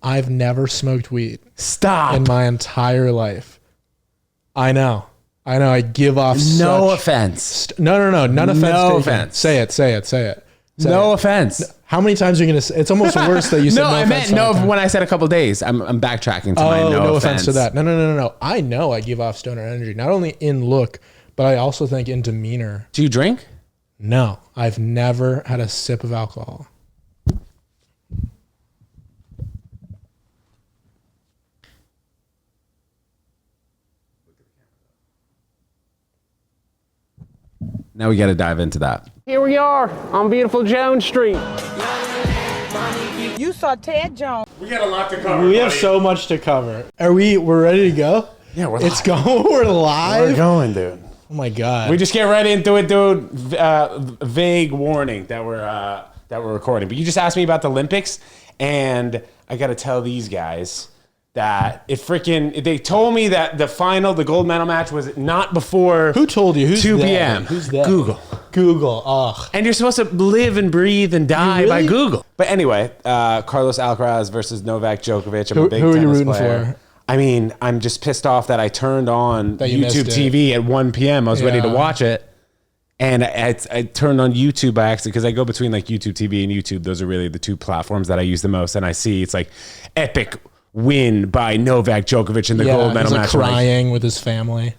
I've never smoked weed. Stop. In my entire life. I know. I give off no offense. No. None offense. No taken. offense. Say it. No offense. How many times are you going to say? It's almost worse that you said no, no I offense. meant no when I said a couple days. I'm backtracking to my no offense to that. No. I know I give off stoner energy, not only in look, but I also think in demeanor. Do you drink? No, I've never had a sip of alcohol. Now we got to dive into that. Here we are on beautiful Jones Street. You saw Ted Jones. We got a lot to cover. We have so much to cover. We're ready to go? Yeah, we're It's going. We're live. We're going, dude. Oh my God. We just get right into it, dude. Vague warning that we're recording. But you just asked me about the Olympics, and I got to tell these guys that they told me that the gold medal match was not before. Who told you? Who's 2 they? p.m. Who's that? Google. Ugh. And you're supposed to live and breathe and die really? by Google. But anyway, Carlos Alcaraz versus Novak Djokovic. I'm a big who are you tennis rooting player. for? I mean, I'm just pissed off that I turned on YouTube TV at 1 p.m. I was ready to watch it. And I turned on YouTube by accident because I go between like YouTube TV and YouTube. Those are really the two platforms that I use the most. And I see it's like epic win by Novak Djokovic in the gold medal match. Crying with his family.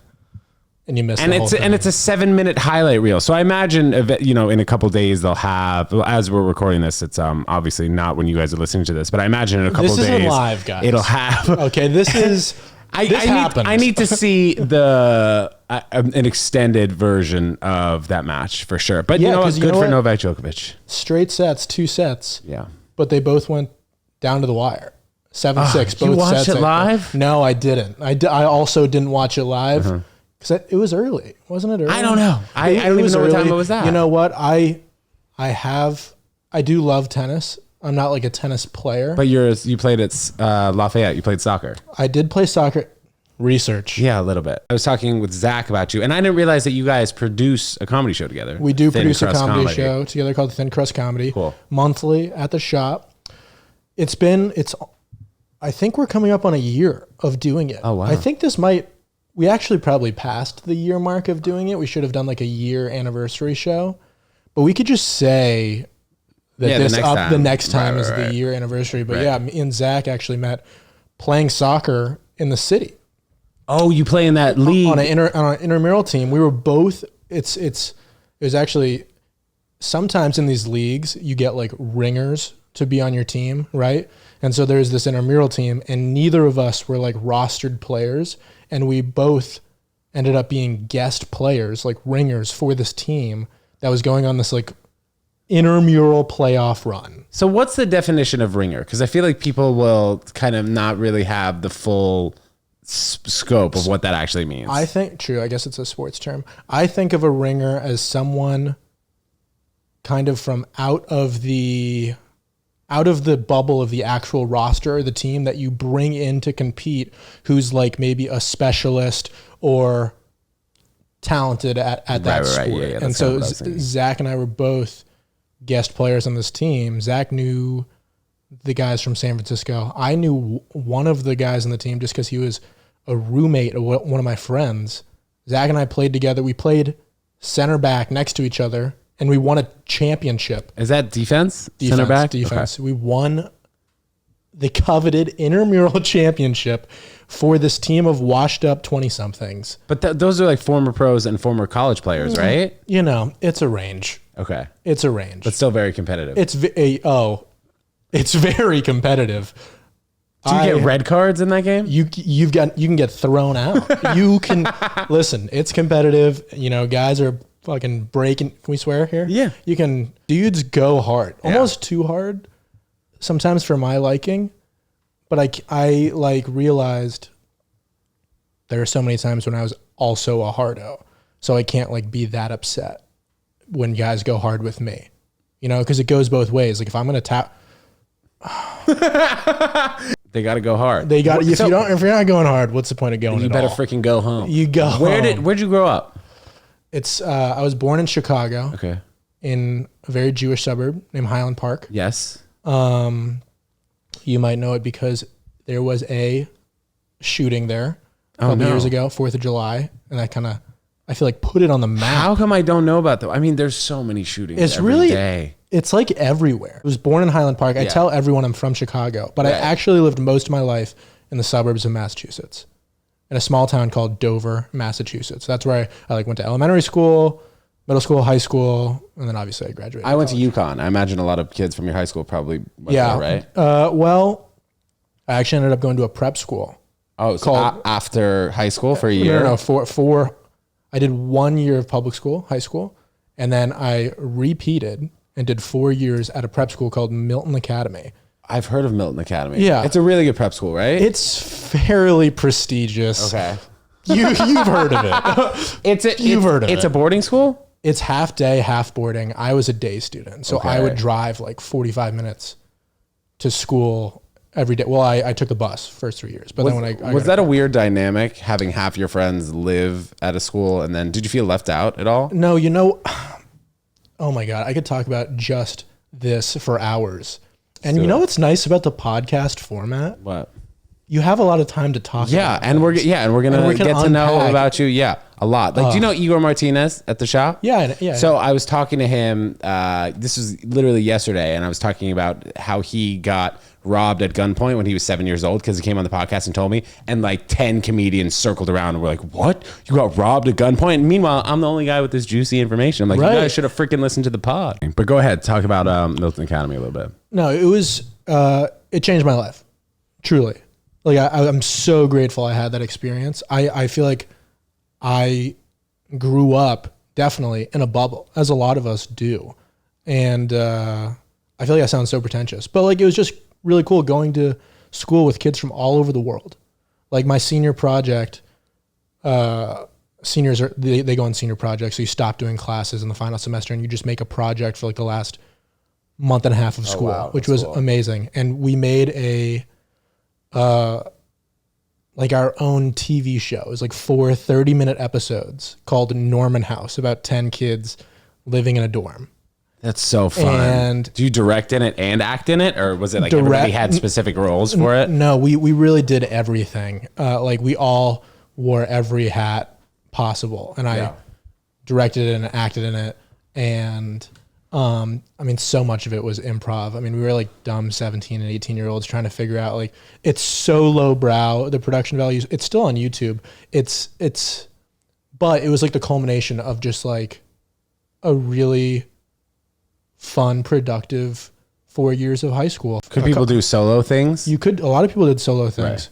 And you missed the whole thing. And it's a 7-minute highlight reel. So I imagine, in a couple days they'll have, as we're recording this, it's obviously not when you guys are listening to this, but I imagine in a couple days. This isn't live, guys. It'll have. Okay, this is. I need to see an extended version of that match for sure. But you know what's good for Novak Djokovic? Straight sets, 2 sets. Yeah. But they both went down to the wire. 7-6. You both watched sets. it live? No, I didn't. I also didn't watch it live because it was early, wasn't it? Early? I don't know. I don't even know what time it was at. You know what? I do love tennis. I'm not like a tennis player. But you played at Lafayette. You played soccer. I did play soccer. Research. Yeah, a little bit. I was talking with Zach about you, and I didn't realize that you guys produce a comedy show together. We do produce a comedy show together called Thin Crust Comedy. Cool. Monthly at the shop. I think we're coming up on a year of doing it. Oh, wow. I think we actually probably passed the year mark of doing it. We should have done like a year anniversary show, but we could just say that the next time is the year anniversary. But yeah, me and Zach actually met playing soccer in the city. Oh, you play in that league on an intramural team. We were both. It was actually sometimes in these leagues you get like ringers to be on your team, right? And so there's this intramural team, and neither of us were like rostered players, and we both ended up being guest players, like ringers for this team that was going on this like intramural playoff run. So what's the definition of ringer? Because I feel like people will kind of not really have the full scope of what that actually means. I guess it's a sports term. I think of a ringer as someone kind of from out of the bubble of the actual roster or the team that you bring in to compete, who's like maybe a specialist or talented at that sport. Yeah, and so Zach and I were both guest players on this team. Zach knew the guys from San Francisco. I knew one of the guys on the team just because he was a roommate of one of my friends. Zach and I played together. We played center back next to each other, and we won a championship. Is that defense? Center back? Defense. Okay. We won the coveted intramural championship for this team of washed up 20-somethings. But those are like former pros and former college players, right? You know, it's a range. Okay. It's a range. But still very competitive. It's very competitive. Do you get red cards in that game? You can get thrown out. You can listen, it's competitive. You know, guys are fucking breaking. Can we swear here? Yeah. Dudes go hard. Almost too hard sometimes for my liking. But I like realized there are so many times when I was also a hardo. So I can't like be that upset when guys go hard with me. You know, because it goes both ways. Like if I'm gonna tap they got to go hard. If you're not going hard, what's the point of going? You better freaking go home. You go home. Where'd you grow up? I was born in Chicago. Okay. In a very Jewish suburb named Highland Park. Yes. You might know it because there was a shooting there a couple years ago, 4th of July, and I feel like put it on the map. How come I don't know about that? I mean, there's so many shootings every day. It's like everywhere. I was born in Highland Park. I tell everyone I'm from Chicago, but I actually lived most of my life in the suburbs of Massachusetts, in a small town called Dover, Massachusetts. That's where I like went to elementary school, middle school, high school, and then obviously I graduated. I went to UConn. I imagine a lot of kids from your high school probably went there, right? Well, I actually ended up going to a prep school. Oh, so after high school for a year? No, I did 1 year of public school, high school, and then I repeated and did 4 years at a prep school called Milton Academy. I've heard of Milton Academy. Yeah. It's a really good prep school, right? It's fairly prestigious. Okay. You've heard of it. You've heard of it. It's a boarding school? It's half day, half boarding. I was a day student, so I would drive like 45 minutes to school every day. Well, I took the bus first 3 years, but then when I was that a weird dynamic having half your friends live at a school, and then did you feel left out at all? No, oh my God, I could talk about just this for hours. And you know what's nice about the podcast format? What? You have a lot of time to talk. Yeah, and we're gonna get to know about you. Yeah, a lot. Like, do you know Igor Martinez at the shop? Yeah. So I was talking to him. This was literally yesterday, and I was talking about how he got robbed at gunpoint when he was 7 years old because he came on the podcast and told me, and like 10 comedians circled around and were like, "What? You got robbed at gunpoint?" And meanwhile, I'm the only guy with this juicy information. I'm like, "You guys should have freaking listened to the pod." But go ahead, talk about Milton Academy a little bit. No, it was it changed my life, truly. Like I'm so grateful I had that experience. I feel like I grew up definitely in a bubble, as a lot of us do, and I feel like I sound so pretentious, but like it was just really cool going to school with kids from all over the world. Like my senior project, seniors they go on senior projects, so you stop doing classes in the final semester and you just make a project for like the last month and a half of school, which was amazing. And we made a like our own TV show. It was like 4 30-minute episodes called Norman House, about 10 kids living in a dorm. That's so fun. And do you direct in it and act in it, or was it like everybody had specific roles for it? No, we really did everything. Like we all wore every hat possible, and I directed it and acted in it. And I mean, so much of it was improv. I mean, we were like dumb 17 and 18-year-olds trying to figure out, like, it's so lowbrow, the production values. It's still on YouTube. But it was like the culmination of just like a really fun, productive 4 years of high school. Could people do solo things? You could. A lot of people did solo things.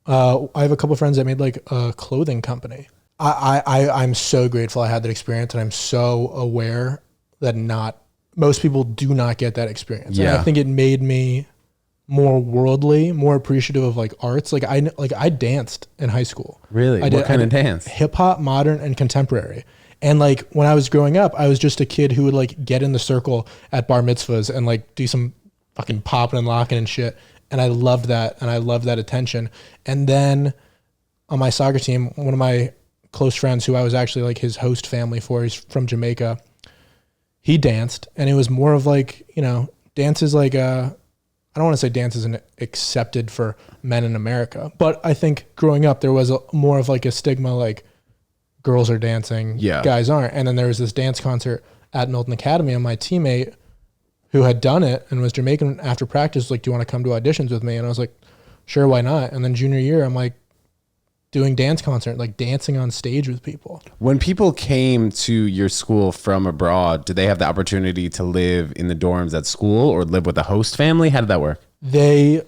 Right. I have a couple of friends that made like a clothing company. I'm so grateful I had that experience, and I'm so aware that most people do not get that experience. Yeah. And I think it made me more worldly, more appreciative of like arts. Like I danced in high school. Really? What kind of dance? Hip hop, modern, and contemporary. And like when I was growing up, I was just a kid who would like get in the circle at bar mitzvahs and like do some fucking popping and locking and shit. And I loved that. And I loved that attention. And then on my soccer team, one of my close friends who I was actually like his host family for, he's from Jamaica, he danced. And it was more of like, you know, dance is like I don't want to say dance isn't accepted for men in America, but I think growing up there was more of like a stigma, like girls are dancing, guys aren't. And then there was this dance concert at Milton Academy, and my teammate who had done it and was Jamaican after practice was like, "Do you want to come to auditions with me?" And I was like, "Sure, why not?" And then junior year, I'm like doing dance concert, like dancing on stage with people. When people came to your school from abroad, did they have the opportunity to live in the dorms at school or live with a host family? How did that work? They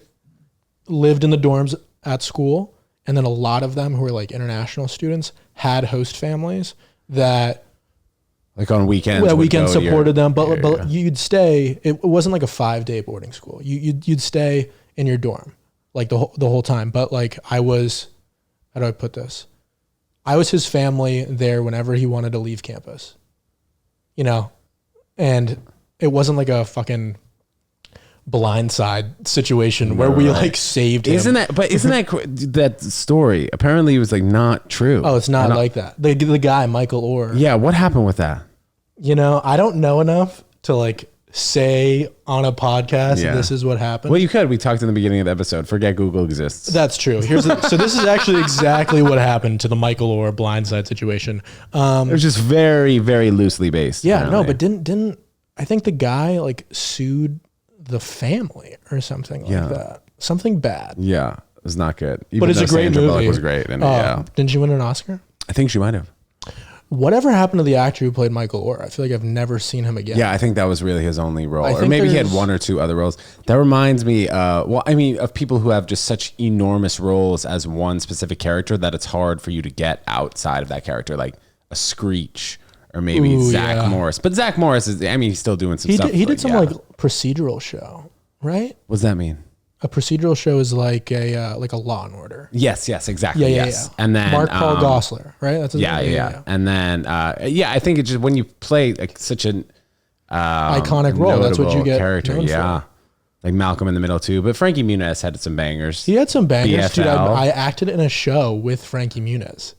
lived in the dorms at school. And then a lot of them who were like international students had host families that like on weekends, supported them. But you'd stay. It wasn't like a 5-day boarding school. You'd stay in your dorm like the whole time. But like I was, how do I put this? I was his family there whenever he wanted to leave campus, you know, and it wasn't like a fucking blindside situation where we like saved him. Isn't that story apparently it was like not true? Oh, it's not like that. The guy, Michael Orr. Yeah. What happened with that? You know, I don't know enough to like say on a podcast this is what happened. Well, you could. We talked in the beginning of the episode. Forget Google exists. That's true. So this is actually exactly what happened to the Michael Orr blindside situation. It was just very, very loosely based. Yeah, apparently. no, but didn't I think the guy like sued the family or something like that? Something bad. Yeah, it was not good. But it's a great Sandra movie. Bullock was great. And Didn't she win an Oscar? I think she might have. Whatever happened to the actor who played Michael Orr? I feel like I've never seen him again. Yeah, I think that was really his only role. I Or think maybe he had there's- one or two other roles. That reminds me, of people who have just such enormous roles as one specific character that it's hard for you to get outside of that character, like a Screech or maybe Zach Morris. But Zach Morris is, he's still doing some stuff. He did some like procedural show, right? What does that mean? A procedural show is like a Law and Order. Yes, exactly. Yeah. And then Mark Paul Gosselaar, right? That's his name. Yeah. And then, I think it's just when you play like such an iconic role, that's what you get character. known Yeah, for. like Malcolm in the Middle too. But Frankie Muniz had some bangers. He had some bangers, dude. BFL. I acted in a show with Frankie Muniz.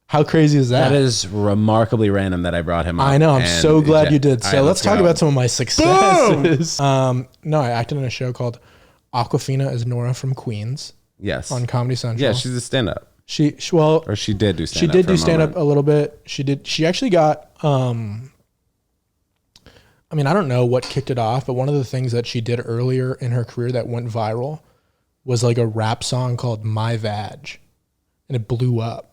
How crazy is that? That is remarkably random that I brought him up. I know. I'm And so glad you did. All So right, let's talk go. about some of my successes. No, I acted in a show called Aquafina as Nora from Queens Yes. on Comedy Central. Yeah, she's a stand-up. She did do stand-up. She did do stand-up a little bit. She actually got I don't know what kicked it off, but one of the things that she did earlier in her career that went viral was like a rap song called My Vag, and it blew up.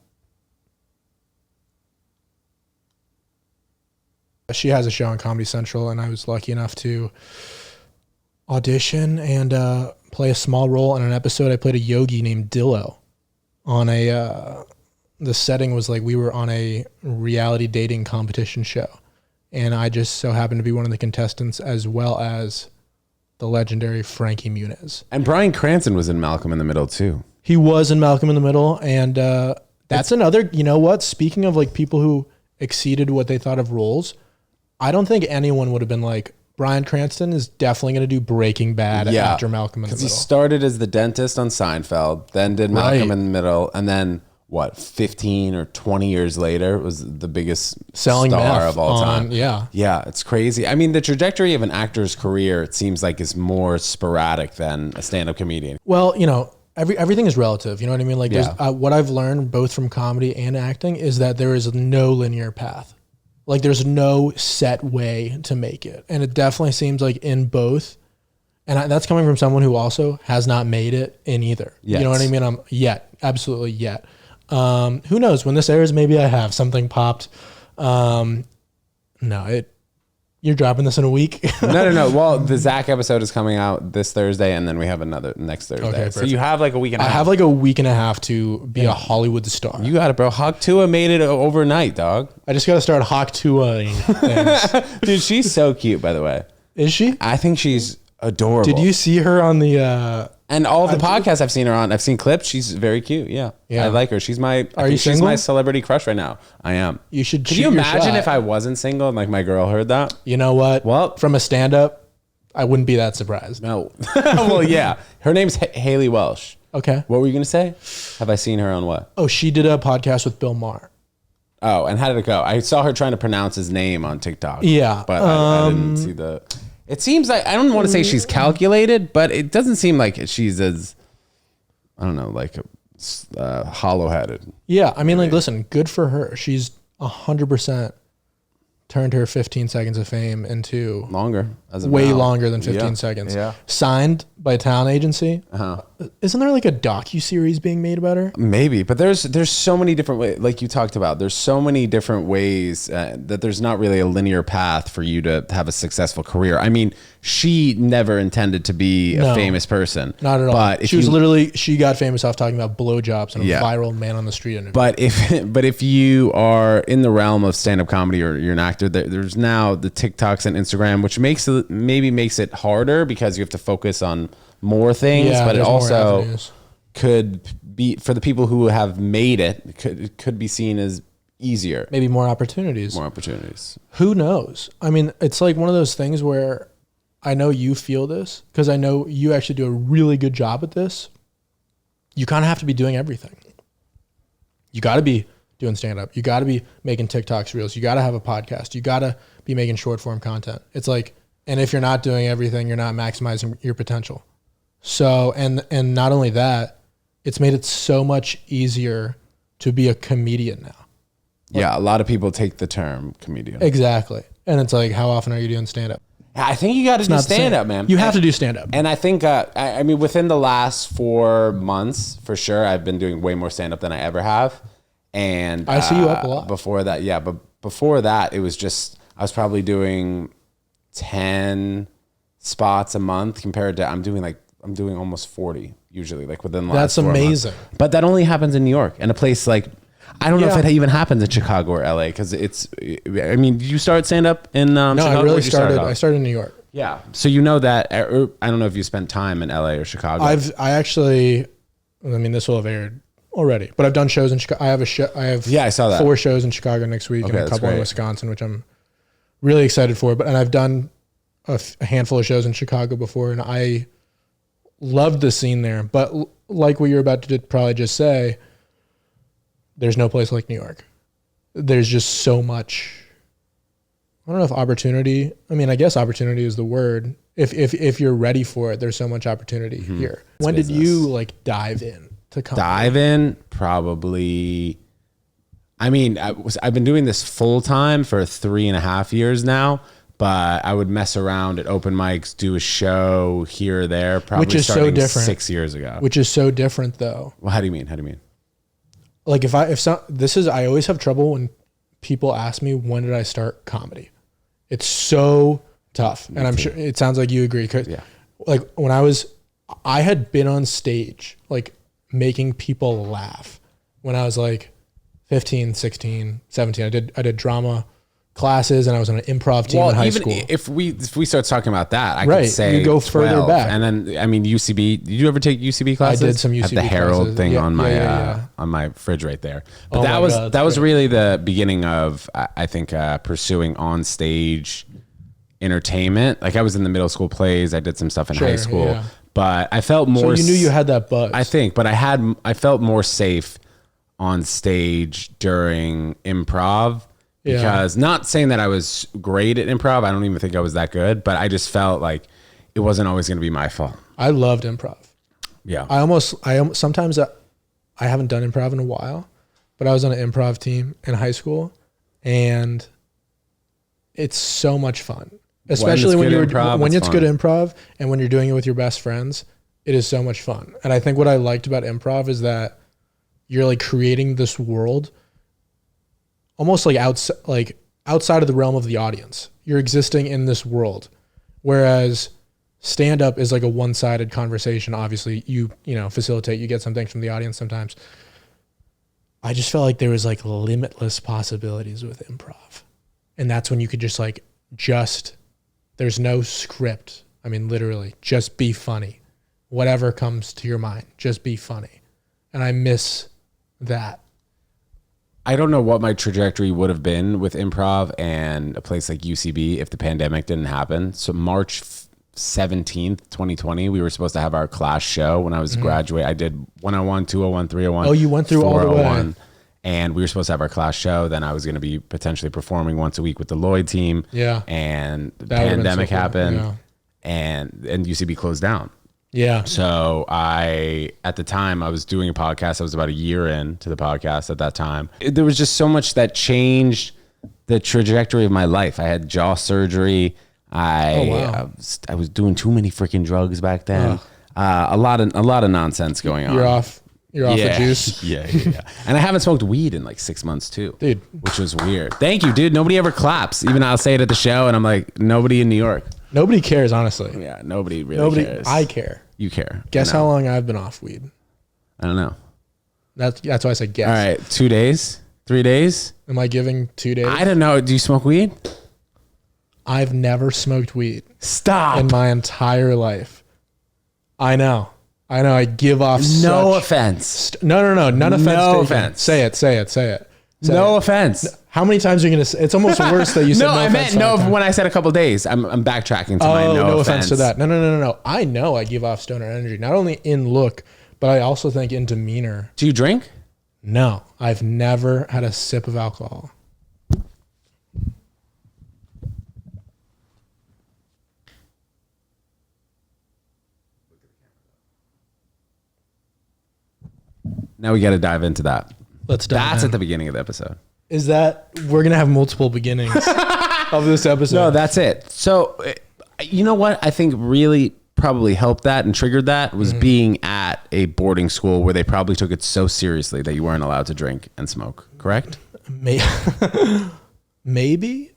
She has a show on Comedy Central, and I was lucky enough to audition and play a small role in an episode. I played a yogi named Dillo on the setting was like we were on a reality dating competition show, and I just so happened to be one of the contestants, as well as the legendary Frankie Muniz. And Bryan Cranston was in Malcolm in the Middle too. He was in Malcolm in the Middle, and that's another, you know what, speaking of like people who exceeded what they thought of roles, I don't think anyone would have been like, Bryan Cranston is definitely going to do Breaking Bad after Malcolm in the Middle. Because he started as the dentist on Seinfeld, then did Malcolm in the Middle, and then 15 or 20 years later was the biggest Selling star meth of all time. on- yeah. Yeah, it's crazy. I mean, the trajectory of an actor's career, it seems like, is more sporadic than a stand-up comedian. Well, you know, everything is relative. You know what I mean? Like, Yeah. there's, what I've learned both from comedy and acting is that there is no linear path. Like, there's no set way to make it. And it definitely seems like in both, and that's coming from someone who also has not made it in either. Yet. You know what I mean? Absolutely yet. Who knows? When this airs, maybe I have something popped. You're dropping this in a week? No. Well, the Zach episode is coming out this Thursday, and then we have another next Thursday. Okay, so perfect. you have like a week and a I half. have like a week and a half to be a Hollywood star. You got it, bro. Hawk Tua made it overnight, dog. I just got to start Hawk Tua-ing things. Dude, she's so cute, by the way. Is she? I think she's adorable. Did you see her on the? And all the podcasts I've seen her on, I've seen clips. She's very cute. Yeah. Yeah. I like her. She's my. She's single? my celebrity crush right now. I am. You should. Could shoot you your imagine shot. if I wasn't single and like my girl heard that? You know what? Well- from a stand-up, I wouldn't be that surprised. No. Well, yeah. Her name's Haley Welsh. Okay. What were you gonna say? Have I seen her on what? Oh, she did a podcast with Bill Maher. Oh, and how did it go? I saw her trying to pronounce his name on TikTok. Yeah, but I didn't see the. It seems like I don't want to say she's calculated, but it doesn't seem like she's as, I don't know, like hollow-headed. Yeah, I mean, like, listen, good for her. She's 100% turned her 15 seconds of fame into Longer, as of way now. longer than 15 Yeah. seconds. Yeah. Signed by a talent agency. Uh-huh. Isn't there like a docu-series being made about her? Maybe, but there's so many different ways, like you talked about. There's so many different ways that there's not really a linear path for you to have a successful career. I mean, she never intended to be a No. famous person, Not at all. But if She was you- literally, she got famous off talking about blowjobs and a Yeah. viral man on the street interview. But if you are in the realm of stand-up comedy or you're an actor, there's now the TikToks and Instagram, which makes it harder because you have to focus on more things. Yeah, but it there's more also avenues. could be, for the people who have made it, could be seen as easier, Maybe more opportunities. more opportunities. Who knows? I mean, it's like one of those things where I know you feel this because I know you actually do a really good job at this. You kind of have to be doing everything. You got to be doing stand-up. You got to be making TikToks, reels. You got to have a podcast. You got to be making short-form content. It's like And if you're not doing everything, you're not maximizing your potential. So, and not only that, it's made it so much easier to be a comedian now. Yeah, a lot of people take the term comedian. Exactly. And it's like, how often are you doing stand-up? I think you got to do stand-up, man. You have to do stand-up. And I think, I mean, within the last 4 months, for sure, I've been doing way more stand-up than I ever have. And I see you up a lot. Before that, yeah. But before that, it was just, I was probably doing 10 spots a month compared to, I'm doing almost 40 usually, like within the last 4 months. That's amazing. But that only happens in New York, and a place like, I don't know if it even happens in Chicago or LA, because I mean, did you start stand up in Chicago? No, I started in New York. Yeah. So you know that, or I don't know if you spent time in LA or Chicago. I mean, this will have aired already, but I've done shows in Chicago. I saw that. 4 shows in Chicago next week and a couple in Wisconsin, which I'm really excited for. And I've done a handful of shows in Chicago before, and I loved the scene there. But like what you're about to probably just say, there's no place like New York. There's just so much. I don't know if opportunity. I mean, I guess opportunity is the word. If you're ready for it, there's so much opportunity here. When did you like dive in to comedy? Dive in probably. I mean, I've been doing this full time for 3.5 years now. But I would mess around at open mics, do a show here or there. Probably which is starting so different. 6 years ago. Which is so different, though. Well, how do you mean? Like I always have trouble when people ask me, when did I start comedy? It's so tough. And I'm sure it sounds like you agree. Yeah. Like when I had been on stage, like making people laugh when I was like 15, 16, 17. I did drama classes, and I was on an improv team in high school. If we start talking about that, I could say you go further 12. back. And then, I mean, UCB. Did you ever take UCB classes? I did some UCB At the Herald classes. thing Yeah, on my yeah. On my fridge right there. But God, that was really the beginning of, I think, pursuing on stage entertainment. Like I was in the middle school plays. I did some stuff in high school, yeah. but I felt more. So you knew you had that buzz. I think, but I felt more safe on stage during improv. Because not saying that I was great at improv, I don't even think I was that good, but I just felt like it wasn't always going to be my fault. I loved improv. Yeah. Sometimes I haven't done improv in a while, but I was on an improv team in high school, and it's so much fun. Especially when it's good improv and when you're doing it with your best friends, it is so much fun. And I think what I liked about improv is that you're like creating this world almost like outside of the realm of the audience. You're existing in this world. Whereas stand-up is like a one-sided conversation. Obviously, you facilitate, you get some things from the audience sometimes. I just felt like there was like limitless possibilities with improv. And that's when you could there's no script. I mean, literally, just be funny. Whatever comes to your mind, just be funny. And I miss that. I don't know what my trajectory would have been with improv and a place like UCB if the pandemic didn't happen. So March 17th, 2020, we were supposed to have our class show when I was graduating. I did 101, 201, 301. Oh, you went through all the way. And we were supposed to have our class show. Then I was going to be potentially performing once a week with the Lloyd team. Yeah. And the pandemic happened. Yeah. And UCB closed down. Yeah. So at the time, I was doing a podcast. I was about a year into the podcast at that time. There was just so much that changed the trajectory of my life. I had jaw surgery. I was doing too many freaking drugs back then. A lot of nonsense going on. You're off the juice. Yeah. And I haven't smoked weed in like 6 months too, dude, which was weird. Thank you, dude. Nobody ever claps. Even I'll say it at the show, and I'm like, nobody in New York. Nobody cares, honestly. Yeah, nobody really cares. I care. You care. Guess how long I've been off weed? I don't know. That's why I said guess. All right, 2 days, 3 days. Am I giving 2 days? I don't know. Do you smoke weed? I've never smoked weed. Stop. In my entire life. I know. I give off no offense. No. None offense. No offense. Say it. No offense. How many times are you going to say? It's almost worse that you said no offense. I meant no when I said a couple days. I'm backtracking to my no offense to that. No. I know I give off stoner energy, not only in look, but I also think in demeanor. Do you drink? No, I've never had a sip of alcohol. Now we got to dive into that. Let's dive That's in. at the beginning of the episode. Is that we're gonna have multiple beginnings of this episode? No, that's it. So, you know what I think really probably helped that and triggered that was being at a boarding school where they probably took it so seriously that you weren't allowed to drink and smoke. Correct? Maybe.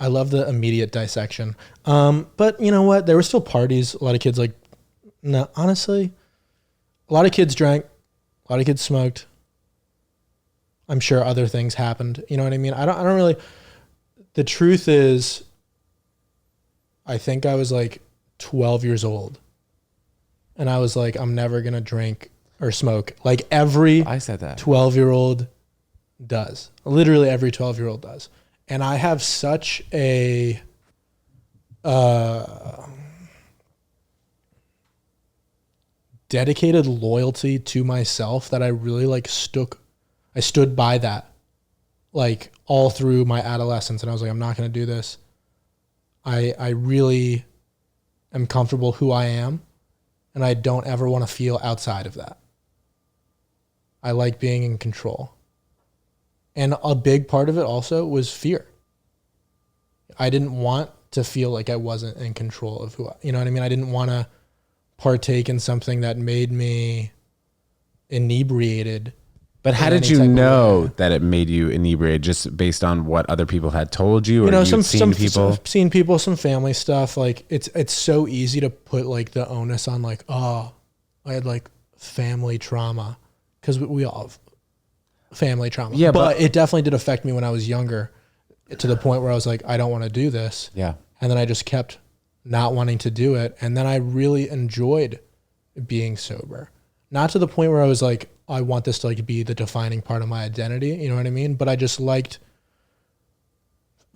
I love the immediate dissection. But you know what? There were still parties. A lot of kids no, honestly, a lot of kids drank, a lot of kids smoked. I'm sure other things happened. You know what I mean? I don't really, the truth is, I think I was like 12 years old and I was like, I'm never going to drink or smoke. Like I said that 12-year-old does. Literally every 12-year-old does. And I have such a dedicated loyalty to myself that I really I stood by that like all through my adolescence. And I was like, I'm not going to do this. I really am comfortable who I am and I don't ever want to feel outside of that. I like being in control. And a big part of it also was fear. I didn't want to feel like I wasn't in control of you know what I mean? I didn't want to partake in something that made me inebriated. But how did you know that it made you inebriated? Just based on what other people had told you, or some people? Seen people, some family stuff. Like it's so easy to put like the onus on like, oh, I had like family trauma, because we all have family trauma. Yeah, but it definitely did affect me when I was younger, to the point where I was like, I don't want to do this. Yeah, and then I just kept not wanting to do it, and then I really enjoyed being sober. Not to the point where I was like, I want this to like be the defining part of my identity. You know what I mean? But I just liked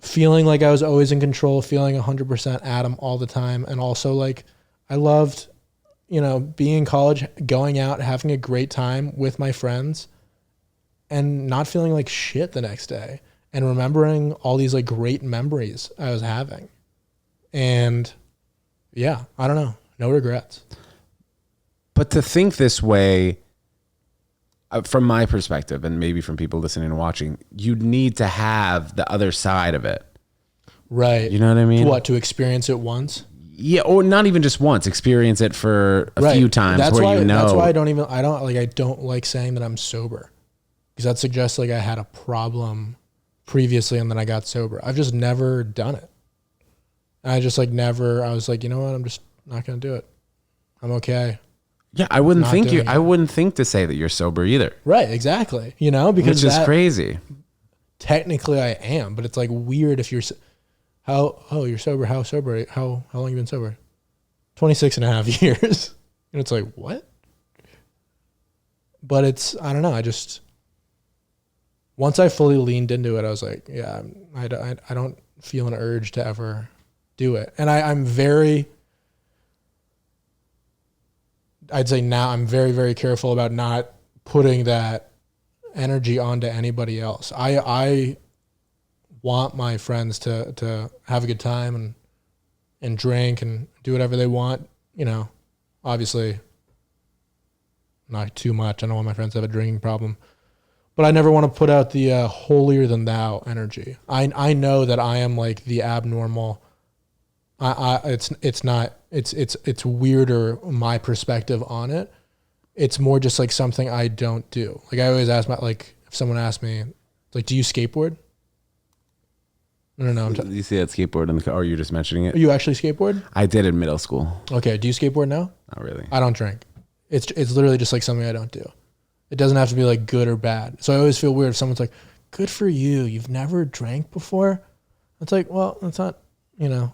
feeling like I was always in control, feeling 100% Adam all the time. And also like, I loved, being in college, going out, having a great time with my friends and not feeling like shit the next day and remembering all these like great memories I was having. And yeah, I don't know. No regrets. But to think this way, from my perspective, and maybe from people listening and watching, you need to have the other side of it. Right. You know what I mean? What, to experience it once? Yeah, or not even just once. Experience it for a few times. That's why I don't like saying that I'm sober, because that suggests like I had a problem previously and then I got sober. I've just never done it. I just like never. I was like, you know what? I'm just not gonna do it. I'm okay. Yeah, I wouldn't think to say that you're sober either. Right, exactly. Because which is crazy. Technically, I am, but it's like weird if you're you're sober. How sober? How long you been sober? 26 and a half years. And it's like, what? But I don't know. I just, once I fully leaned into it, I was like, yeah, I don't feel an urge to ever do it. And I'm very, I'd say now I'm very, very careful about not putting that energy onto anybody else. I want my friends to have a good time and drink and do whatever they want. Obviously not too much. I don't want my friends to have a drinking problem, but I never want to put out the holier than thou energy. I know that I am like the abnormal. It's weirder, my perspective on it. It's more just like something I don't do. Like I always ask if someone asks me, like, do you skateboard? No. You see that skateboard in the car, or you're just mentioning it? You actually skateboard? I did in middle school. Okay. Do you skateboard now? Not really. I don't drink. It's literally just like something I don't do. It doesn't have to be like good or bad. So I always feel weird if someone's like, good for you, you've never drank before. It's like, well, that's not, Yeah.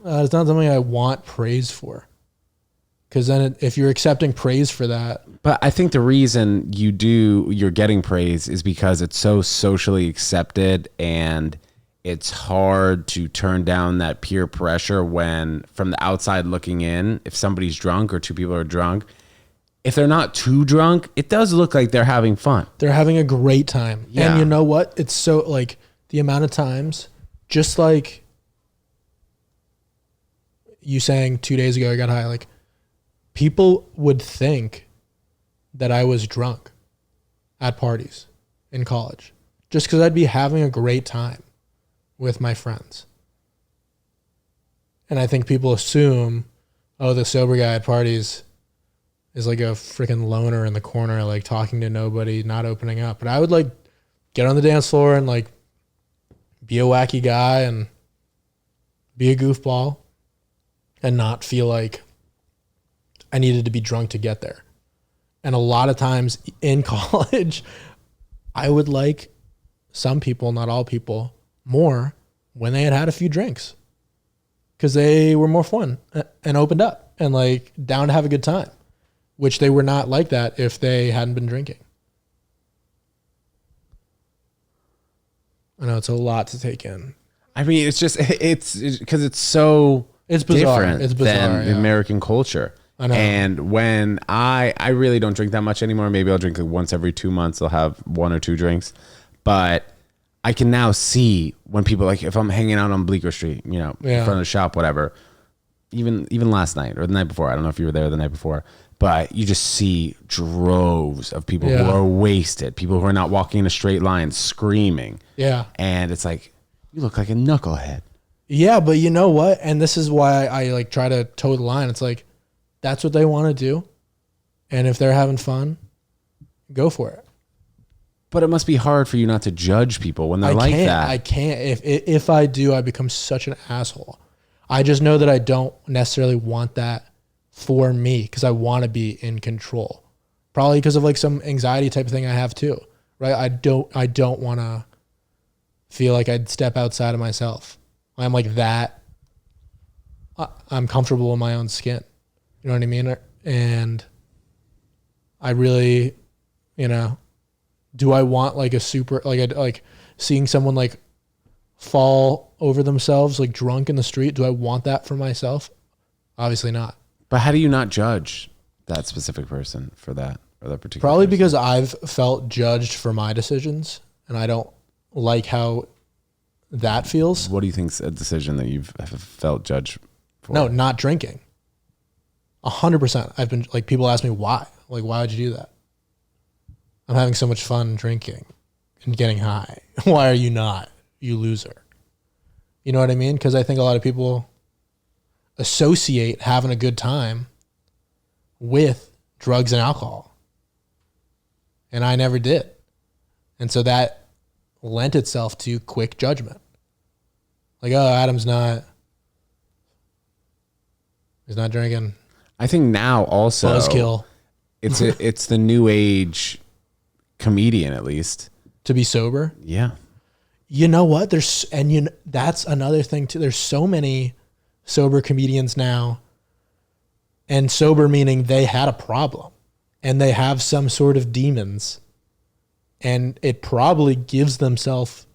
It's not something I want praise for. Because then if you're accepting praise for that. But I think the reason you're getting praise is because it's so socially accepted, and it's hard to turn down that peer pressure when, from the outside looking in, if somebody's drunk or two people are drunk, if they're not too drunk, it does look like they're having fun. They're having a great time. Yeah. And you know what? It's so like the amount of times, just like you saying 2 days ago I got high, like people would think that I was drunk at parties in college, just because I'd be having a great time with my friends. And I think people assume, oh, the sober guy at parties is like a freaking loner in the corner, like talking to nobody, not opening up. But I would like get on the dance floor and like be a wacky guy and be a goofball and not feel like I needed to be drunk to get there. And a lot of times in college, I would like some people, not all people, more when they had had a few drinks because they were more fun and opened up and like down to have a good time, which they were not like that if they hadn't been drinking. I know it's a lot to take in. I mean, it's just, it's because it's so it's bizarre. different It's bizarre, than the American culture. I know. And when I really don't drink that much anymore. Maybe I'll drink like once every 2 months. I'll have 1 or 2 drinks. But I can now see when people, like if I'm hanging out on Bleecker Street, you know, in front of the shop, whatever, even last night or the night before. I don't know if you were there the night before, but you just see droves of people who are wasted, people who are not walking in a straight line, screaming. Yeah. And it's like, you look like a knucklehead. Yeah, but you know what? And this is why I like try to toe the line. It's like, that's what they want to do. And if they're having fun, go for it. But it must be hard for you not to judge people when they're like that. I can't. If I do, I become such an asshole. I just know that I don't necessarily want that for me because I want to be in control. Probably because of like some anxiety type of thing I have too, right? I don't want to feel like I'd step outside of myself. I'm like that. I'm comfortable in my own skin. You know what I mean? And I really, you know, do I want like a super, like seeing someone like fall over themselves, like drunk in the street? Do I want that for myself? Obviously not. But how do you not judge that specific person for that or that particular Probably person? because I've felt judged for my decisions and I don't like how that feels. What do you think's a decision that you've felt judged for? No, not drinking. 100%. I've been like, people ask me why. Like, why would you do that? I'm having so much fun drinking and getting high. Why are you not? You loser. You know what I mean? Because I think a lot of people associate having a good time with drugs and alcohol. And I never did. And so that lent itself to quick judgment. Like, oh, Adam's he's not drinking. I think now also Buzzkill. It's the new age comedian, at least, To be sober. yeah. You know what? That's another thing too. There's so many sober comedians now, and sober meaning they had a problem and they have some sort of demons, and it probably gives themselves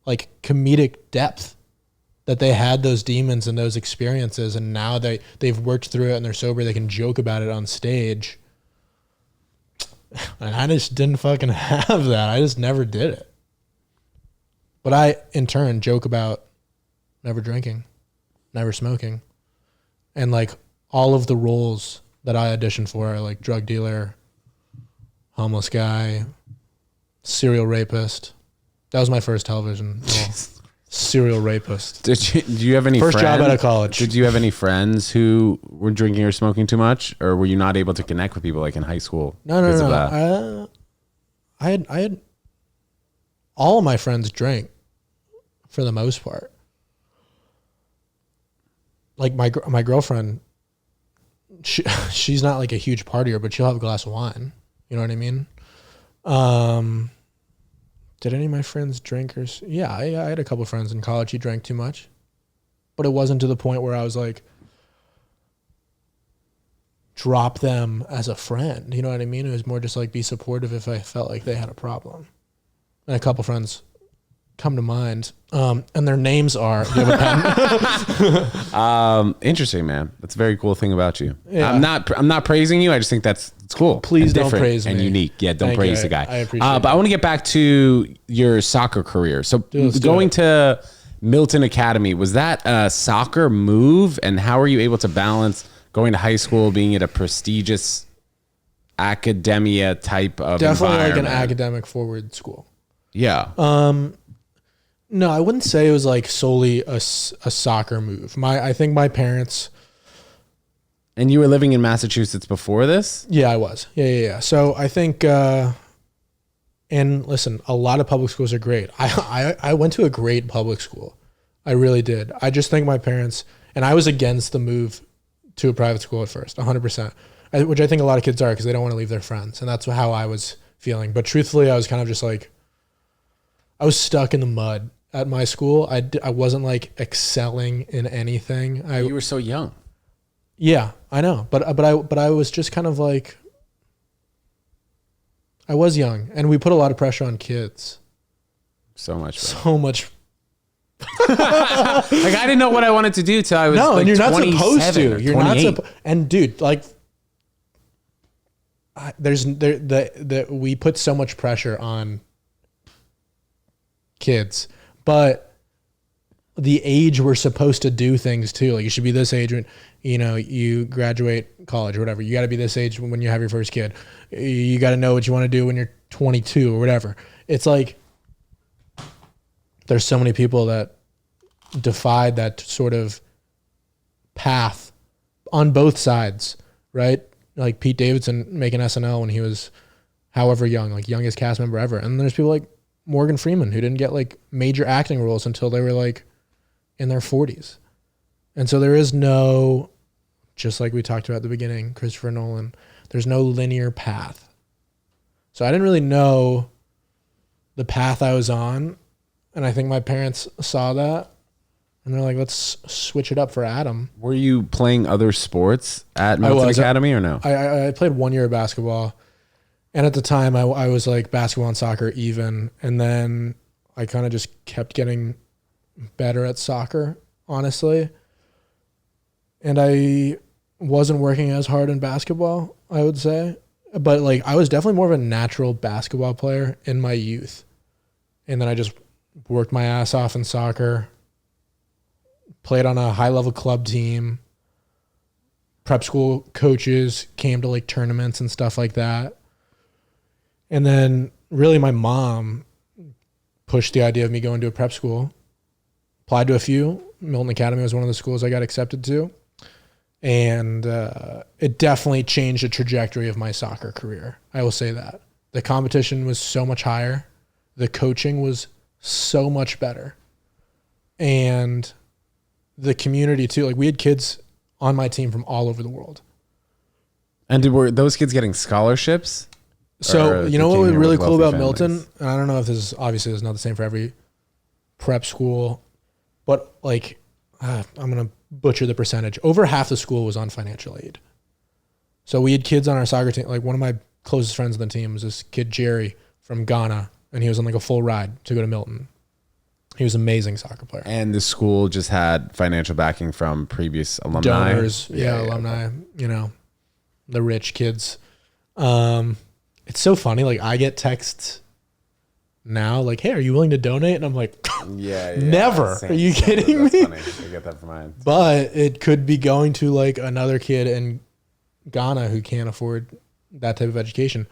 like comedic depth that they had those demons and those experiences, and now they've worked through it and they're sober. They can joke about it on stage. And I just didn't fucking have that. I just never did it. But I, in turn, joke about never drinking, never smoking. And like all of the roles that I auditioned for are like drug dealer, homeless guy, serial rapist. That was my first television role. Serial rapist. Do you have any First friends, job out of college. Did you have any friends who were drinking or smoking too much, or were you not able to connect with people like in high school? No. I had all of my friends drank for the most part. Like my girlfriend, she's not like a huge partier, but she'll have a glass of wine. You know what I mean? Did any of my friends drink or? Yeah, I had a couple of friends in college who drank too much, but it wasn't to the point where I was like, drop them as a friend. You know what I mean? It was more just like be supportive if I felt like they had a problem. And a couple friends come to mind, and their names are. Do you have a pen? Interesting, man. That's a very cool thing about you. Yeah. I'm not praising you. I just think it's cool. Please and don't different praise and me. unique. Yeah, don't Thank praise you. the guy. I appreciate But I want to get back to your soccer career. So let's do going it. to Milton Academy, was that a soccer move? And how were you able to balance going to high school, being at a prestigious academia type of Definitely like an environment. academic forward school. Yeah. No, I wouldn't say it was like solely a soccer move. I think my parents. And you were living in Massachusetts before this? Yeah, I was. Yeah. So I think, and listen, a lot of public schools are great. I went to a great public school. I really did. I just think my parents, and I was against the move to a private school at first, 100%, which I think a lot of kids are because they don't want to leave their friends. And that's how I was feeling. But truthfully, I was kind of just like, I was stuck in the mud at my school. I wasn't like excelling in anything. You were so young. Yeah, I know. But I was just kind of like, I was young, and we put a lot of pressure on kids. So much. So much. Like I didn't know what I wanted to do till I was No, like and you're not supposed to. You're not 28. and dude, like we put so much pressure on kids, but the age we're supposed to do things too. Like you should be this age when you graduate college or whatever. You got to be this age when you have your first kid. You got to know what you want to do when you're 22 or whatever. It's like there's so many people that defied that sort of path on both sides, right? Like Pete Davidson making SNL when he was however young, like youngest cast member ever. And there's people like Morgan Freeman who didn't get like major acting roles until they were like in their 40s. And so there is no, just like we talked about at the beginning, Christopher Nolan, there's no linear path. So I didn't really know the path I was on. And I think my parents saw that and they're like, let's switch it up for Adam. Were you playing other sports at Milton Academy or no? I played 1 year of basketball. And at the time I was like basketball and soccer even. And then I kind of just kept getting better at soccer, honestly. And I wasn't working as hard in basketball, I would say. But like I was definitely more of a natural basketball player in my youth. And then I just worked my ass off in soccer, played on a high-level club team. Prep school coaches came to like tournaments and stuff like that. And then really my mom pushed the idea of me going to a prep school. Applied to a few. Milton Academy was one of the schools I got accepted to. And it definitely changed the trajectory of my soccer career. I will say that. The competition was so much higher. The coaching was so much better. And the community too. Like we had kids on my team from all over the world. And were those kids getting scholarships? So you know what was really cool about Milton? And I don't know if this is obviously it's not the same for every prep school, but like I'm going to butcher the percentage. Over half the school was on financial aid. So we had kids on our soccer team. Like one of my closest friends on the team was this kid, Jerry, from Ghana. And he was on like a full ride to go to Milton. He was an amazing soccer player. And the school just had financial backing from previous alumni. Donors, alumni, the rich kids. It's so funny. Like I get texts now like, hey, are you willing to donate? And I'm like, never. Are you kidding me? Funny. I get that from mine. But it could be going to like another kid in Ghana who can't afford that type of education.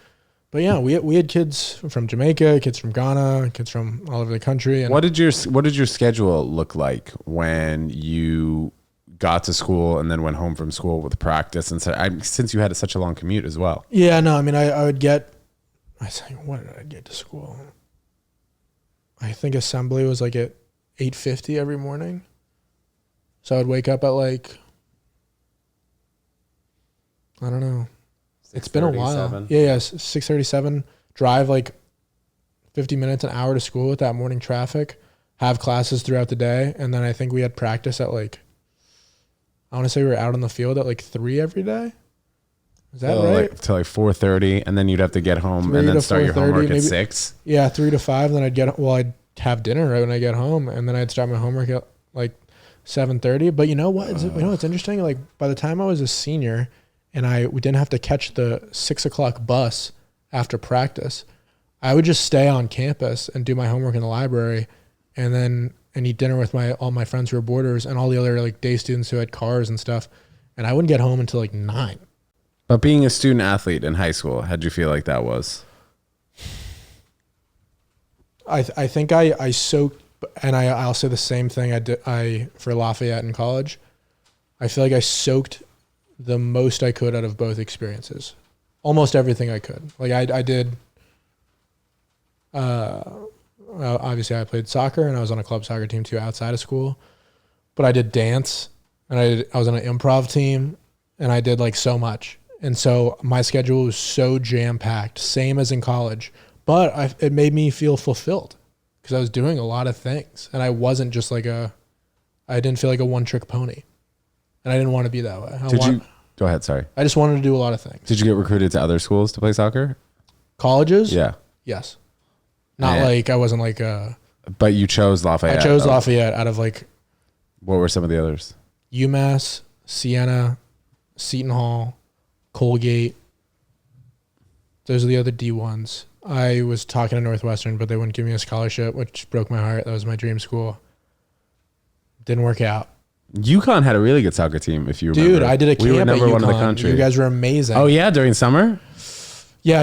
But yeah, we had kids from Jamaica, kids from Ghana, kids from all over the country. And what did your schedule look like when you got to school and then went home from school with practice? And so, since you had such a long commute as well. Yeah, no, I mean, I would get. I think what did I get to school? I think assembly was like at 8:50 every morning. So I would wake up at like, I don't know. It's been a while. Yeah, 6:37. Drive like 50 minutes, an hour to school with that morning traffic. Have classes throughout the day, and then I think we had practice at like. I want to say we were out on the field at like 3 every day. Is that right? Till like 4:30, and then you'd have to get home and then start your homework at 6. Yeah, 3 to 5. Then I'd have dinner right when I get home, and then I'd start my homework at like 7:30. But you know what? It's interesting. Like by the time I was a senior. And we didn't have to catch the 6 o'clock bus after practice. I would just stay on campus and do my homework in the library and eat dinner with all my friends who were boarders and all the other like day students who had cars and stuff. And I wouldn't get home until like 9. But being a student athlete in high school, how'd you feel like that was? I think I soaked, and I'll say the same thing I for Lafayette in college. I feel like I soaked the most I could out of both experiences. Almost everything I could. Like I did, obviously I played soccer and I was on a club soccer team too outside of school, but I did dance and I was on an improv team and I did like so much. And so my schedule was so jam-packed, same as in college, but it made me feel fulfilled because I was doing a lot of things and I wasn't just like I didn't feel like a one-trick pony. And I didn't want to be that way. Go ahead, sorry. I just wanted to do a lot of things. Did you get recruited to other schools to play soccer? Colleges? Yeah. Yes. Not like, I wasn't like But you chose Lafayette. I chose Lafayette out of like. What were some of the others? UMass, Siena, Seton Hall, Colgate. Those are the other D1s. I was talking to Northwestern, but they wouldn't give me a scholarship, which broke my heart. That was my dream school. Didn't work out. UConn had a really good soccer team, if you remember. Dude, I did a camp we were number at UConn. one in the country. You guys were amazing. Oh, yeah? During summer? Yeah,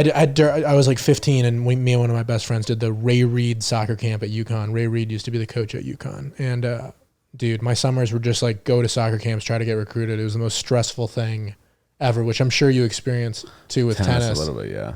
I was like 15, and me and one of my best friends did the Ray Reid soccer camp at UConn. Ray Reid used to be the coach at UConn. And, dude, my summers were just like go to soccer camps, try to get recruited. It was the most stressful thing ever, which I'm sure you experienced too with tennis. A little bit, yeah.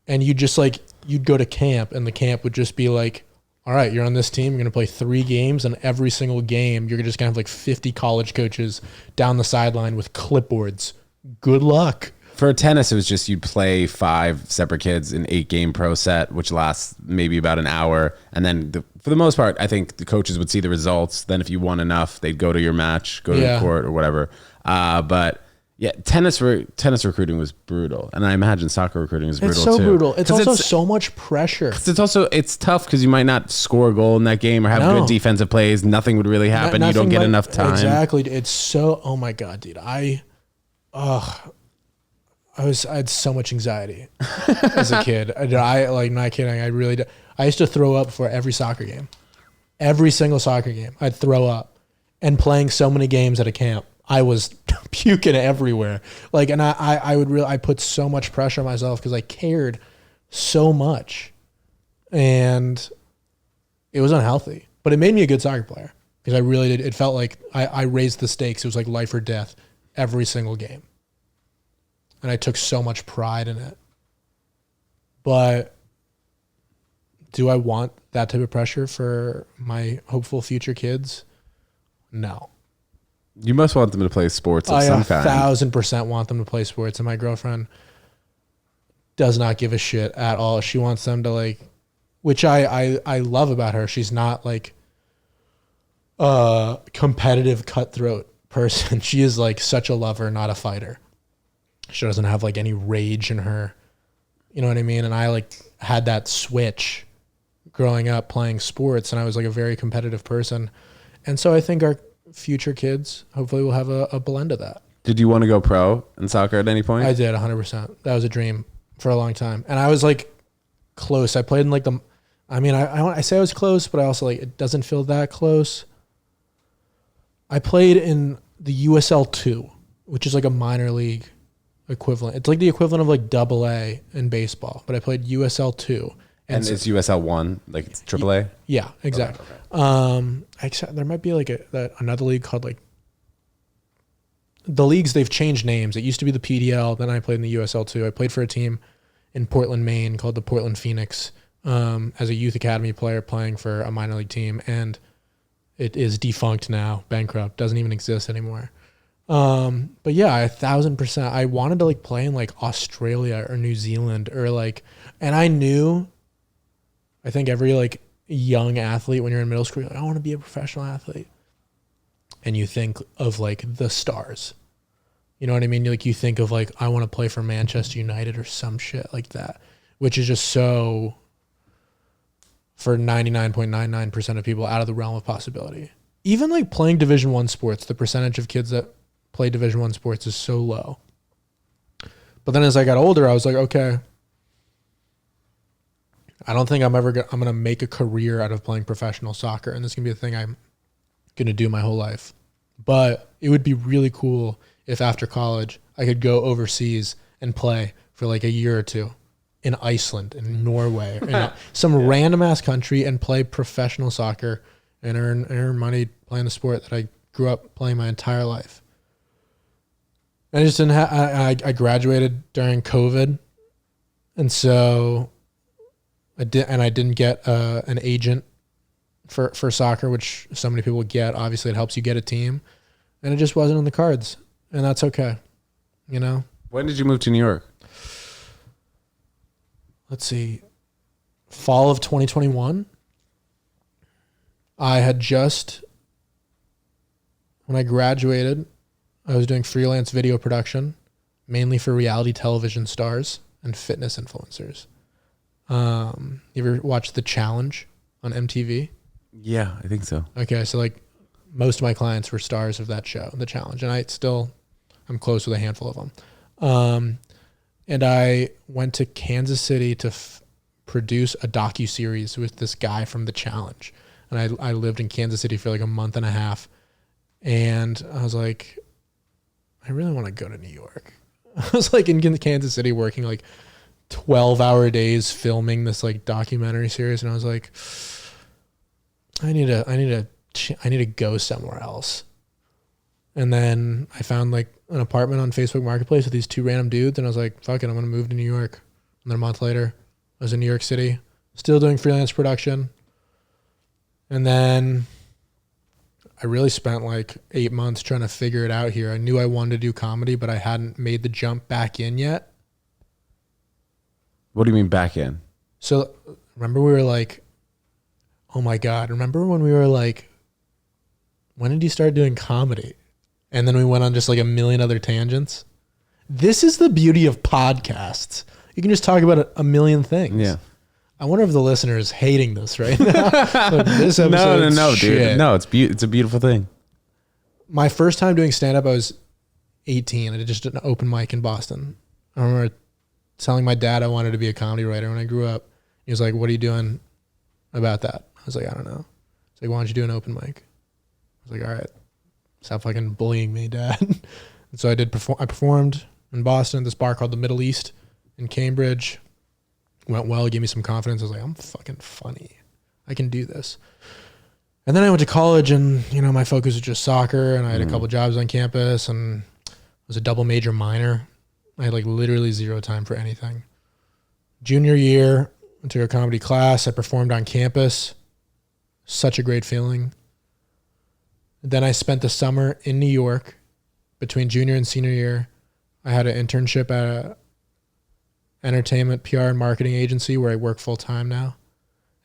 And you'd go to camp, and the camp would just be like, all right, you're on this team. You're going to play 3 games, and every single game, you're just going to have like 50 college coaches down the sideline with clipboards. Good luck. For tennis, it was just you'd play 5 separate kids in 8-game pro set, which lasts maybe about an hour. And then for the most part, I think the coaches would see the results. Then if you won enough, they'd go to your match, go to the court or whatever. But yeah, tennis recruiting was brutal, and I imagine soccer recruiting is brutal too. It's so brutal. It's also so much pressure. It's tough because you might not score a goal in that game or have good defensive plays. Nothing would really happen. You don't get enough time. Exactly. It's so. Oh my god, dude. I had so much anxiety as a kid. I like, not kidding. I really did. I used to throw up for every soccer game, every single soccer game. I'd throw up, and playing so many games at a camp, I was puking everywhere. Like, and I put so much pressure on myself because I cared so much, and it was unhealthy. But it made me a good soccer player because I really did. It felt like I raised the stakes. It was like life or death every single game. And I took so much pride in it. But do I want that type of pressure for my hopeful future kids? No. You must want them to play sports of some kind. I 1,000% want them to play sports. And my girlfriend does not give a shit at all. She wants them to like, which I love about her. She's not like a competitive cutthroat person. She is like such a lover, not a fighter. She doesn't have like any rage in her. You know what I mean? And I like had that switch growing up playing sports, and I was like a very competitive person. And so I think our future kids hopefully will have a blend of that. Did you want to go pro in soccer at any point? I did, 100%. That was a dream for a long time. And I was like close. I played in like I say I was close, but I also like, it doesn't feel that close. I played in the USL 2, which is like a minor league equivalent. It's like the equivalent of like AA in baseball, but I played USL 2. And it's USL 1, like it's AAA? Yeah, exactly. Okay. There might be like another league called like, the leagues, they've changed names. It used to be the PDL, then I played in the USL 2. I played for a team in Portland, Maine called the Portland Phoenix as a youth academy player playing for a minor league team, and it is defunct now, bankrupt, doesn't even exist anymore. But yeah, 1,000%. I wanted to like play in like Australia or New Zealand or like, and I think every like young athlete when you're in middle school, you're like, I want to be a professional athlete. And you think of like the stars, you know what I mean? You think of like, I want to play for Manchester United or some shit like that, which is just so, for 99.99% of people, out of the realm of possibility. Even like playing Division I sports, the percentage of kids that play Division I sports is so low. But then as I got older, I was like, okay, I don't think I'm going to make a career out of playing professional soccer, and this is going to be a thing I'm going to do my whole life. But it would be really cool if after college I could go overseas and play for like a year or two in Iceland, in Norway, or in some random ass country and play professional soccer and earn money playing the sport that I grew up playing my entire life. I just didn't I graduated during COVID, and so I didn't get an agent for soccer, which so many people get. Obviously, it helps you get a team, and it just wasn't on the cards, and that's okay, you know. When did you move to New York? Let's see, fall of 2021. I had just, when I graduated, I was doing freelance video production, mainly for reality television stars and fitness influencers. You ever watch The Challenge on MTV? Yeah, I think so. Okay, so like most of my clients were stars of that show, The Challenge, and I'm close with a handful of them. And I went to Kansas City to produce a docuseries with this guy from The Challenge. And I lived in Kansas City for like a month and a half. And I was like, I really want to go to New York. I was like in Kansas City working like 12-hour days filming this like documentary series. And I was like, I need to go somewhere else. And then I found like an apartment on Facebook Marketplace with these two random dudes. And I was like, fuck it, I'm going to move to New York. And then a month later, I was in New York City, still doing freelance production. And then I really spent like 8 months trying to figure it out here. I knew I wanted to do comedy, but I hadn't made the jump back in yet. What do you mean back in? So remember we were like, oh my God, remember when we were like, when did you start doing comedy? And then we went on just like a million other tangents. This is the beauty of podcasts. You can just talk about a million things. Yeah. I wonder if the listener is hating this right now. Like, this episode, no, dude. No, it's a beautiful thing. My first time doing stand-up, I was 18. I did just an open mic in Boston. I remember telling my dad I wanted to be a comedy writer when I grew up. He was like, what are you doing about that? I was like, I don't know. He's like, why don't you do an open mic? I was like, all right. Stop fucking bullying me, Dad. And so I performed in Boston at this bar called the Middle East in Cambridge. Went well, gave me some confidence. I was like, I'm fucking funny. I can do this. And then I went to college and, you know, my focus was just soccer and I had a couple jobs on campus and I was a double major minor. I had like literally zero time for anything. Junior year, I took a comedy class. I performed on campus. Such a great feeling. Then I spent the summer in New York between junior and senior year. I had an internship at a entertainment PR and marketing agency where I work full time now.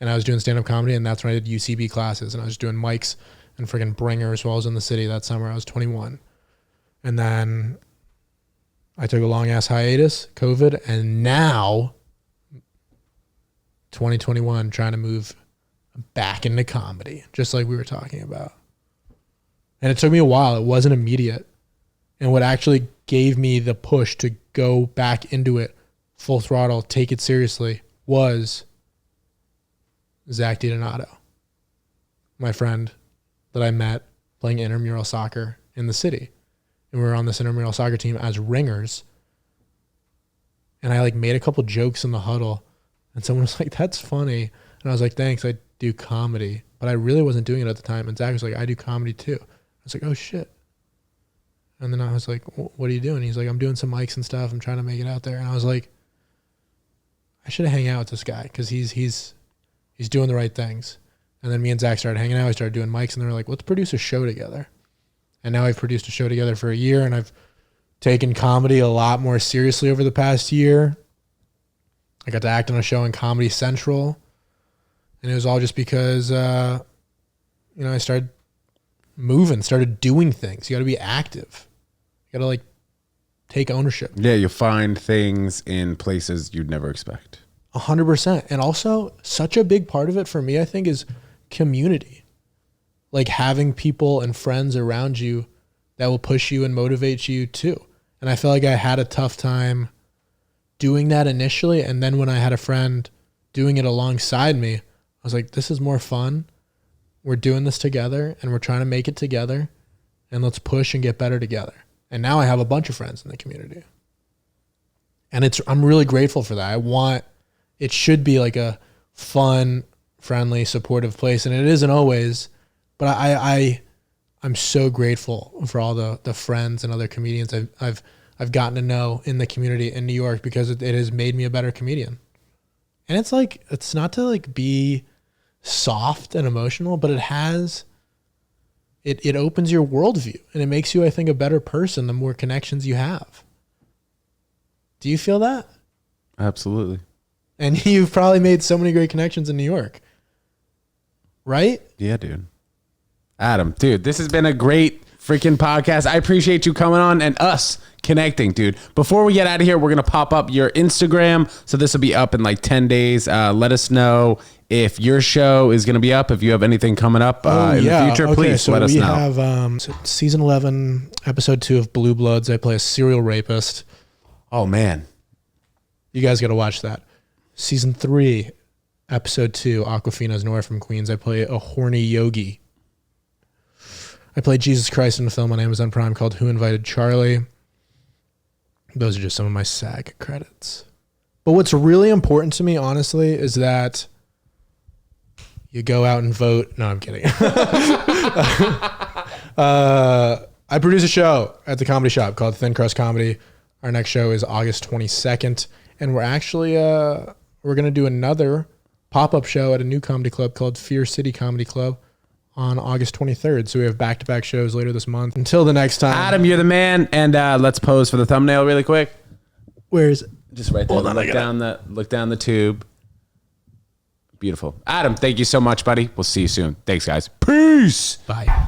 And I was doing stand-up comedy, and that's when I did UCB classes. And I was doing mics and friggin' bringers while I was in the city that summer. I was 21. And then I took a long-ass hiatus, COVID, and now 2021 trying to move back into comedy, just like we were talking about. And it took me a while. It wasn't immediate. And what actually gave me the push to go back into it full throttle, take it seriously, was Zach DiDonato, my friend that I met playing intramural soccer in the city. And we were on this intramural soccer team as ringers. And I like made a couple jokes in the huddle. And someone was like, that's funny. And I was like, thanks, I do comedy. But I really wasn't doing it at the time. And Zach was like, I do comedy too. I was like, oh shit. And then I was like, what are you doing? He's like, I'm doing some mics and stuff. I'm trying to make it out there. And I was like, I should hang out with this guy because he's doing the right things. And then me and Zach started hanging out. We started doing mics and they were like, let's produce a show together. And now I've produced a show together for a year and I've taken comedy a lot more seriously over the past year. I got to act on a show in Comedy Central. And it was all just because, I started moving, started doing things. You got to be active. You got to like take ownership. Yeah, you find things in places you'd never expect. 100%. And also such a big part of it for me, I think, is community. Like having people and friends around you that will push you and motivate you too. And I feel like I had a tough time doing that initially. And then when I had a friend doing it alongside me, I was like, this is more fun. We're doing this together and we're trying to make it together and let's push and get better together. And now I have a bunch of friends in the community. And I'm really grateful for that. It should be like a fun, friendly, supportive place. And it isn't always, but I'm so grateful for all the friends and other comedians I've gotten to know in the community in New York, because it has made me a better comedian. And it's not to like be soft and emotional, but it opens your worldview, and it makes you, I think, a better person the more connections you have. Do you feel that? Absolutely. And you've probably made so many great connections in New York, right? Yeah, dude. Adam, dude, this has been a great freaking podcast. I appreciate you coming on and us connecting, dude. Before we get out of here, we're going to pop up your Instagram. So this will be up in like 10 days. Let us know if your show is going to be up, if you have anything coming up in the future, please let us know. We have season 11, episode 2 of Blue Bloods. I play a serial rapist. Oh, man. You guys got to watch that. Season 3, episode 2, Aquafina's Nora from Queens. I play a horny yogi. I played Jesus Christ in a film on Amazon Prime called Who Invited Charlie. Those are just some of my SAG credits. But what's really important to me, honestly, is that you go out and vote. No, I'm kidding. I produce a show at the Comedy Shop called Thin Crust Comedy. Our next show is August 22nd. And we're actually, we're going to do another pop-up show at a new comedy club called Fear City Comedy Club on August 23rd. So we have back-to-back shows later this month. Until the next time. Adam, you're the man. And let's pose for the thumbnail really quick. Where is it? Just right there. Hold on, look down the tube. Beautiful. Adam, thank you so much, buddy. We'll see you soon. Thanks, guys. Peace. Bye.